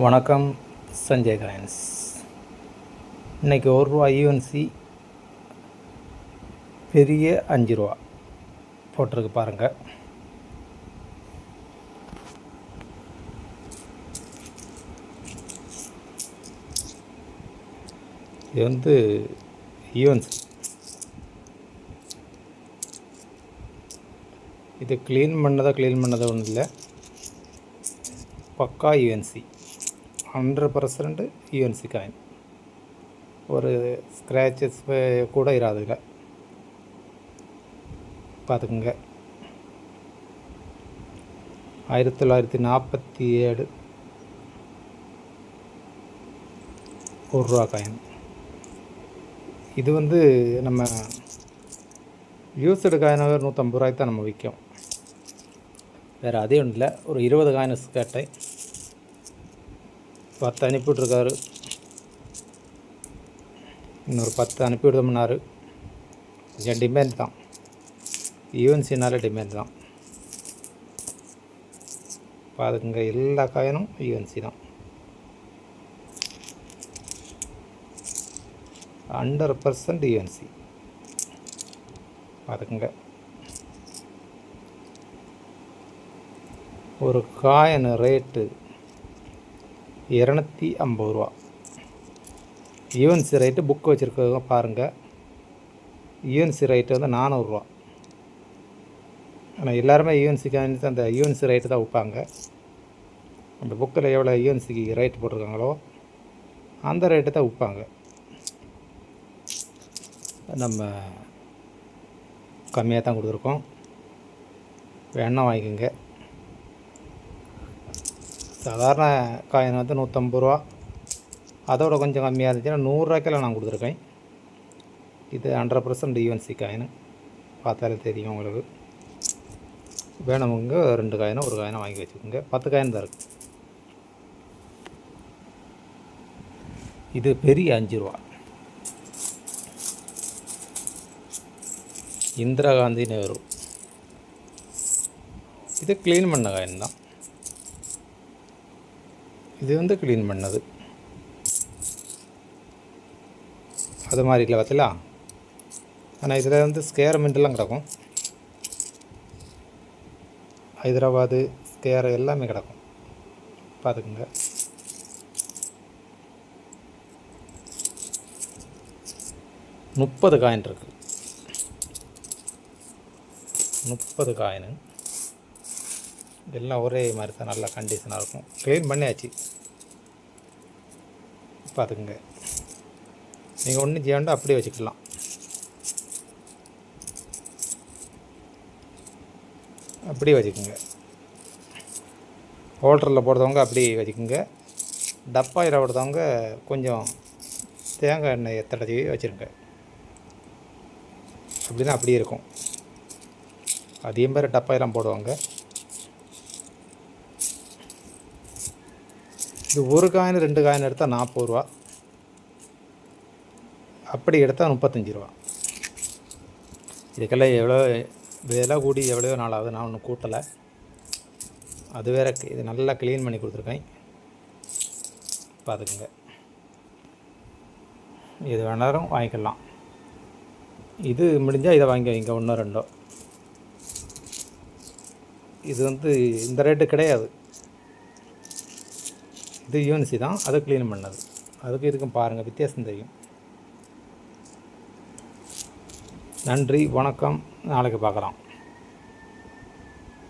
வணக்கம் சஞ்சய் காயின்ஸ். இன்றைக்கி ₹1 யூஎன்சி பெரிய ₹5 போட்டிருக்கு பாருங்கள். இது யூஎன்சி. இது க்ளீன் பண்ணதை ஒன்றும் இல்லை, பக்கா யூஎன்சி, 100% யூஎன்சி காயின். ஒரு ஸ்க்ராச்சஸ் கூட இராதுங்க, பார்த்துக்குங்க. 1947 ₹1 காயின். இது நம்ம யூஸ்டு காயினாக ₹150 தான் நம்ம விற்கும். வேறு அதே ஒன்றும் இல்லை. ஒரு 20 காயின்ஸ் கேட்டேன், 10 அனுப்பிவிட்ருக்காரு. இன்னொரு 10 அனுப்பிவிடுதோம்னாரு. கொஞ்சம் டிமாண்ட் தான், யூஎன்சினால டிமாண்ட் தான். பார்த்துக்குங்க, எல்லா காயினும் யூஎன்சி தான், 100% யூஎன்சி. பார்த்துக்குங்க. ஒரு coin rate ₹250. UNC rate book வச்சுருக்கவங்க பாருங்கள். UNC rate ₹400. ஆனால் எல்லாருமே யூஎன்சி காயின்ஸ் அந்த யூஎன்சி ரேட்டு தான் விற்பாங்க. அந்த புக்கில் எவ்வளோ யூஎன்சிக்கு ரேட்டு போட்டிருக்காங்களோ அந்த ரேட்டு தான் விற்பாங்க. நம்ம கம்மியாக தான் கொடுத்துருக்கோம், வேணா வாங்கிக்கோங்க. சாதாரண காயின் ₹150. அதோட கொஞ்சம் கம்மியாக இருந்துச்சுன்னா ₹100 நான் கொடுத்துருக்கேன். இது 100% யூஎன்சி காயின், பார்த்தாலே தெரியும் உங்களுக்கு. வேணுமுங்க 2 காயினோ 1 காயினோ வாங்கி வச்சுக்கோங்க. 10 காயின் தான் இருக்குது. இது பெரிய ₹5. இந்திரா காந்தி நேரு. இது க்ளீன் பண்ண காயின் தான். இது க்ளீன் பண்ணது, அது மாதிரி இல்லை பார்த்தீங்களா. ஆனால் இதில் ஸ்கேர் மின்ட்லாம் கிடக்கும். ஹைதராபாது ஸ்கேர் எல்லாமே கிடக்கும், பார்த்துக்குங்க. முப்பது காயின் இருக்குது, 30 காயின். எல்லாம் ஒரே மாதிரி தான், நல்ல கண்டிஷனாக இருக்கும். க்ளீன் பண்ணியாச்சு, பார்த்துக்குங்க. நீங்கள் ஒன்றும் செய்ய வேண்டாம், அப்படியே வச்சுக்கலாம். அப்படியே வச்சுக்கோங்க. ஹோல்டரில் போடுறவங்க அப்படியே வச்சுக்கோங்க. டப்பாயில் போடுறவங்க கொஞ்சம் தேங்காய் எண்ணெய் தடவி வச்சுருங்க. அப்படின்னா அப்படியே இருக்கும். அதிகம் பேர் டப்பாயெல்லாம் போடுவாங்க. இது 1 காயின் 2 காயின் எடுத்தால் ₹40. அப்படி எடுத்தால் ₹35. இதுக்கெல்லாம் எவ்வளோ விலை கூடி எவ்வளோ நாளாவது, நான் ஒன்றும் கூட்டலை. அது வேறு. இது நல்லா க்ளீன் பண்ணி கொடுத்துருக்கேன், பார்த்துக்குங்க. இது வேணாலும் வாங்கிக்கலாம். இது முடிஞ்சால் இதை வாங்கி வைங்க, 1 2. இது இந்த ரேட்டு கிடையாது. இது யூஎன்சி தான், அதை க்ளீன் பண்ணது. அதுக்கு இதுக்கும் பாருங்கள், வித்தியாசம் தெரியும். நன்றி, வணக்கம். நாளைக்கு பார்க்கலாம்.